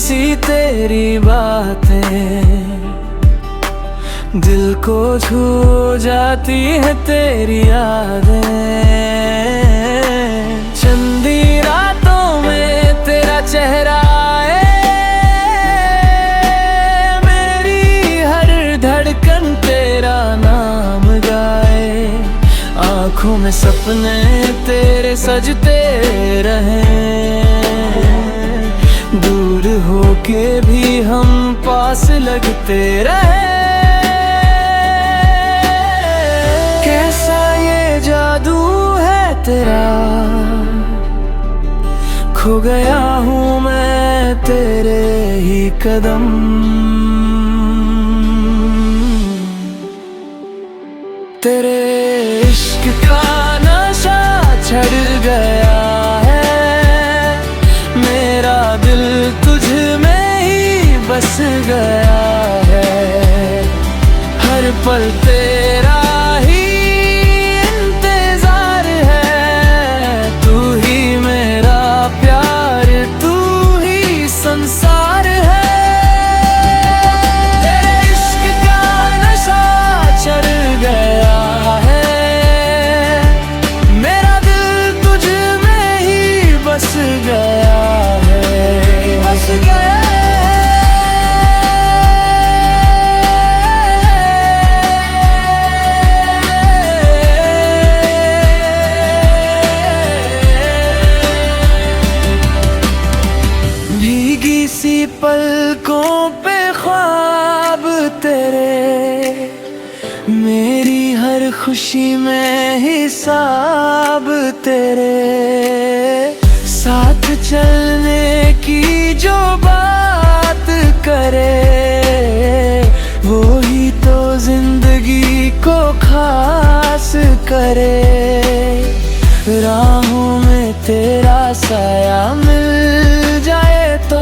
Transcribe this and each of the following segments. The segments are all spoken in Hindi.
सी तेरी बातें दिल को छू जाती है तेरी यादें। चंदी रातों में तेरा चेहरा आए, मेरी हर धड़कन तेरा नाम गाए। आँखों में सपने तेरे सजते रहें, दूर होके भी हम पास लगते रहे। कैसा ये जादू है तेरा, खो गया हूँ मैं तेरे ही कदम। तेरे इश्क का नशा चढ़ गया है, मेरा दिल तुझ में ही बस गया है। हर पल तेरा ही इंतजार है, तू ही मेरा प्यार, तू ही संसार है। तेरे इश्क का नशा चढ़ गया है, मेरा दिल तुझ में ही बस गया है, बस गया। भीगी सी पलकों पे ख्वाब तेरे, मेरी हर खुशी में हिसाब तेरे। साथ चलने की जो बात करे, वो ही तो जिंदगी को खास करे। राहों में तेरा साया मिल जाए तो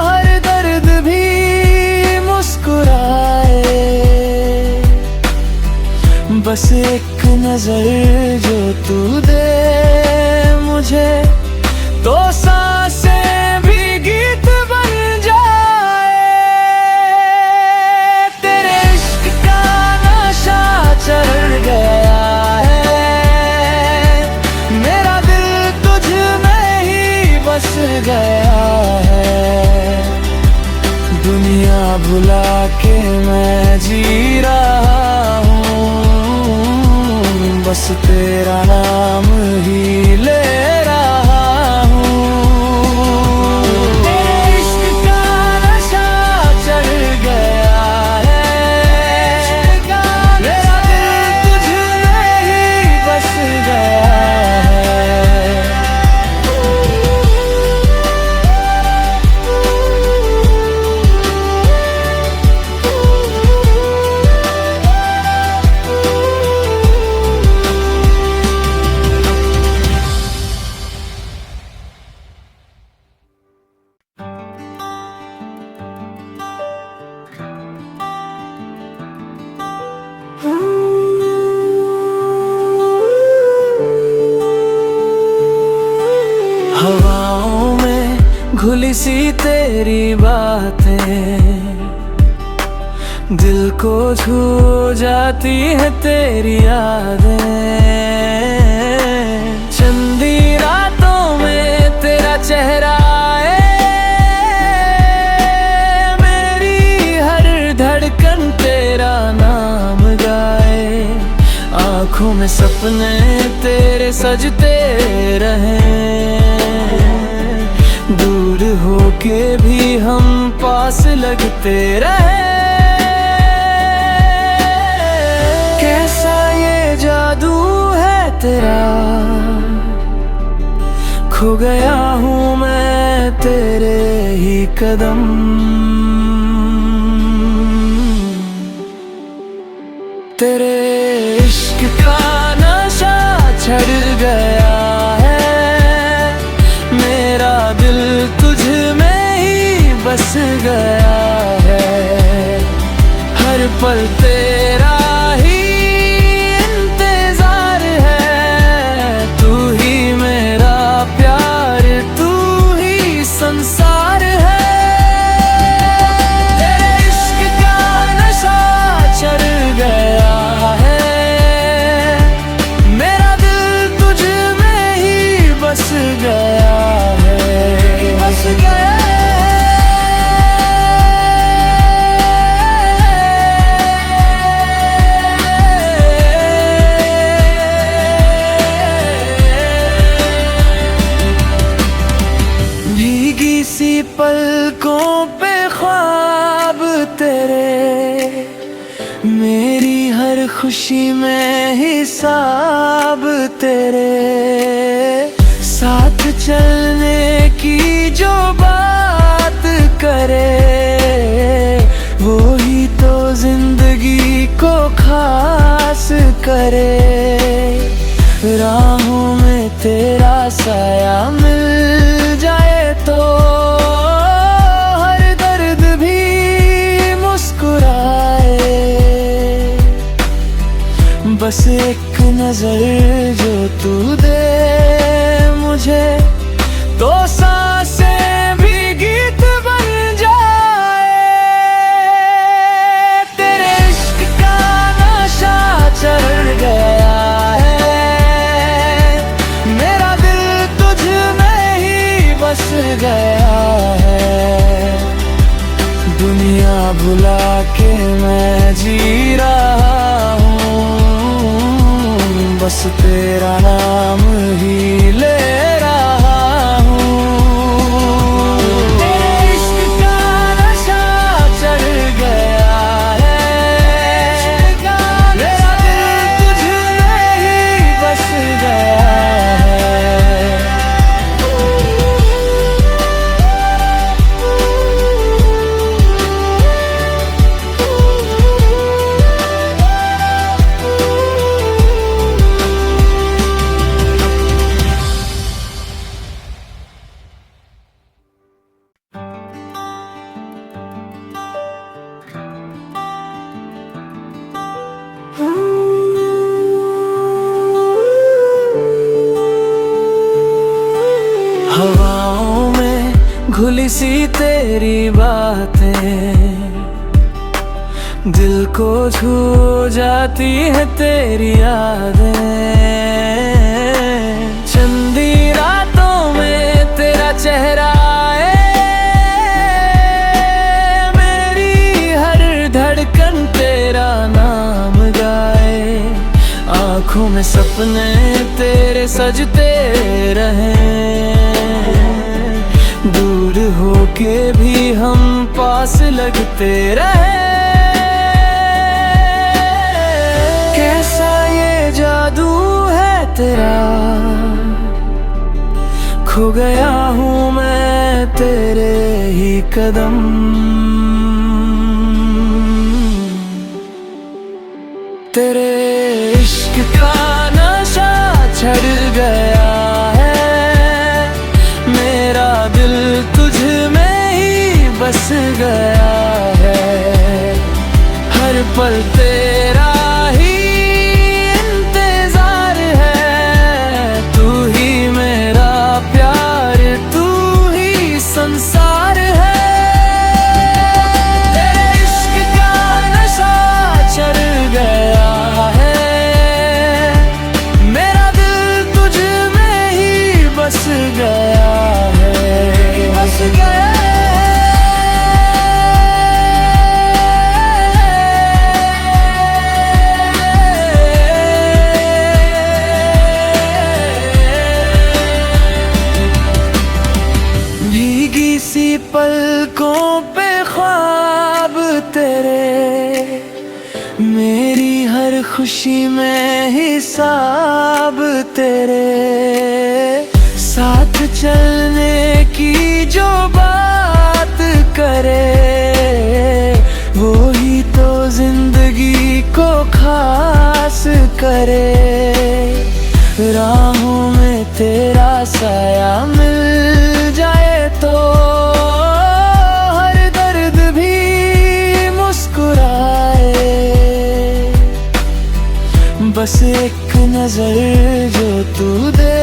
हर दर्द भी मुस्कुराए। बस एक नजर जो तू दे मुझे, तो सांसें भी गीत बन जाए। तेरे इश्क का नशा चढ़ गया है, मेरा दिल तुझ में ही बस गया है। दुनिया भुला के मैं जी रहा हूँ, बस तेरा नाम ही ले रहा हूँ। तेरे इश्क का नशा चढ़ गया है, मेरा दिल तुझ में ही बस गया है। हवाओं में घुली सी तेरी बातें दिल को छू जाती है तेरी यादें। चंदी रातों में तेरा चेहरा आए, मेरी हर धड़कन तेरा नाम गाए। आँखों में सपने तेरे सजते रहें, दूर होके भी हम पास लगते रहे। कैसा ये जादू है तेरा, खो गया हूँ मैं तेरे ही कदम। तेरे इश्क का नशा चढ़ गया है, मेरा दिल तुझ में ही बस गया है। हर पल तेरा ही इंतजार है, तू ही मेरा प्यार, तू ही संसार। सी पलकों पे ख्वाब तेरे, मेरी हर खुशी में हिसाब तेरे, साथ चलने की जो बात करे वो ही तो जिंदगी को खास करे। राहों में तेरा साया मिल जाए तो हर दर्द भी मुस्कुराए। बस एक नजर जो तू दे मुझे तो सांसें भी गीत बन जाए। तेरे इश्क का नशा चढ़ गया है, मेरा दिल तुझ में ही बस गया है। दुनिया भुला के मैं जी रहा हूँ, बस तेरा नाम ही ले रहा हूँ। तेरे इश्क का नशा चढ़ गया है, मेरा दिल तुझ में ही बस गया है। हवाओं में घुली सी तेरी बातें, दिल को छू जाती है तेरी यादें। चंदी रातों में तेरा चेहरा आए, मेरी हर धड़कन तेरा नाम गाए। आँखों में सपने तेरे सजते रहें, दूर होके भी हम पास लगते रहे। कैसा ये जादू है तेरा, खो गया हूँ मैं तेरे ही कदम। तेरे इश्क का नशा चढ़ गया है, मेरा दिल तुझ में ही बस गया है। हर पल तेरा ही इंतजार है, तू ही मेरा प्यार, तू ही संसार है। तेरे इश्क का नशा चढ़ गया है, मेरा दिल तुझ में ही बस गया है, बस गया। भीगी सी पलकों पे ख्वाब तेरे, मेरी हर खुशी में हिसाब तेरे, साथ चलने की जो बात करे वो ही तो जिंदगी को खास करे। राहों में तेरा साया मिल जाए तो हर दर्द भी मुस्कुराए। बस एक नजर जो तू दे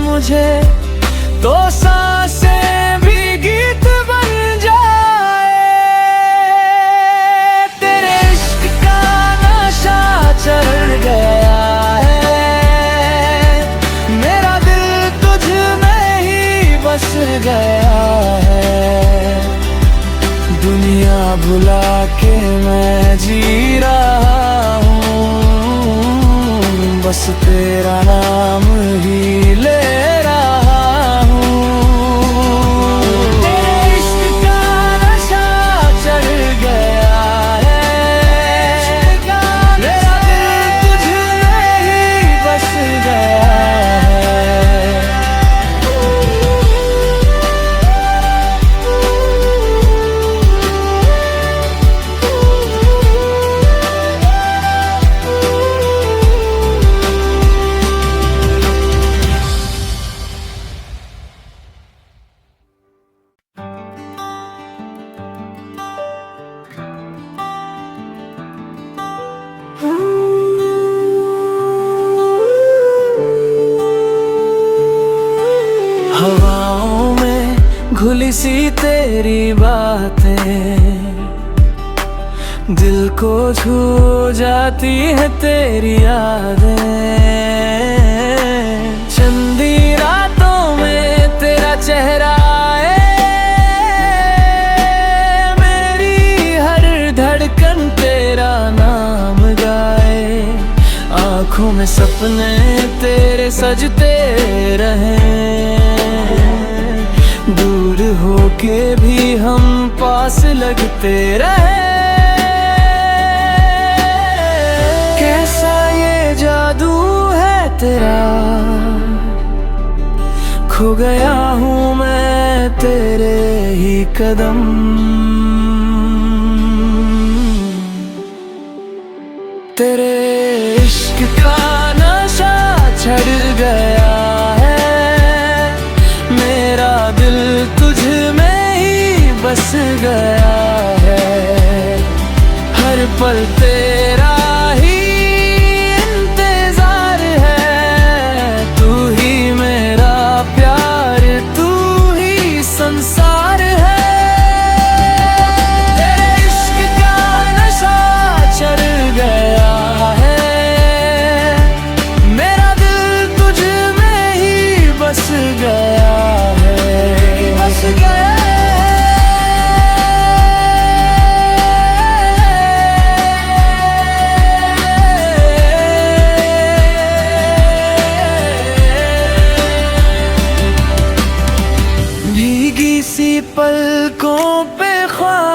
मुझे तो सांसें भी गीत बन जाए। तेरे इश्क का नशा चढ़ गया है, मेरा दिल तुझ में ही बस गया है। दुनिया भुला के मैं जी रहा हूँ, बस तेरा नाम ही ले रहा हूँ। खुली सी तेरी बातें दिल को छू जाती है तेरी यादें। चंदी रातों में तेरा चेहरा आए, मेरी हर धड़कन तेरा नाम गाए। आँखों में सपने तेरे सजते रहें, दूर होके भी हम पास लगते रहे। कैसा ये जादू है तेरा, खो गया हूँ मैं तेरे ही कदम। तेरे इश्क का नशा चढ़ गया है, मेरा दिल तुझ में ही बस गया है। हर पल तेरा ही इंतजार है, तू ही मेरा प्यार, तू ही संसार है। तेरे इश्क का नशा चढ़ गया है, मेरा दिल तुझ में ही बस गया है, बस गया। भीगी सी पलकों पे ख्वाब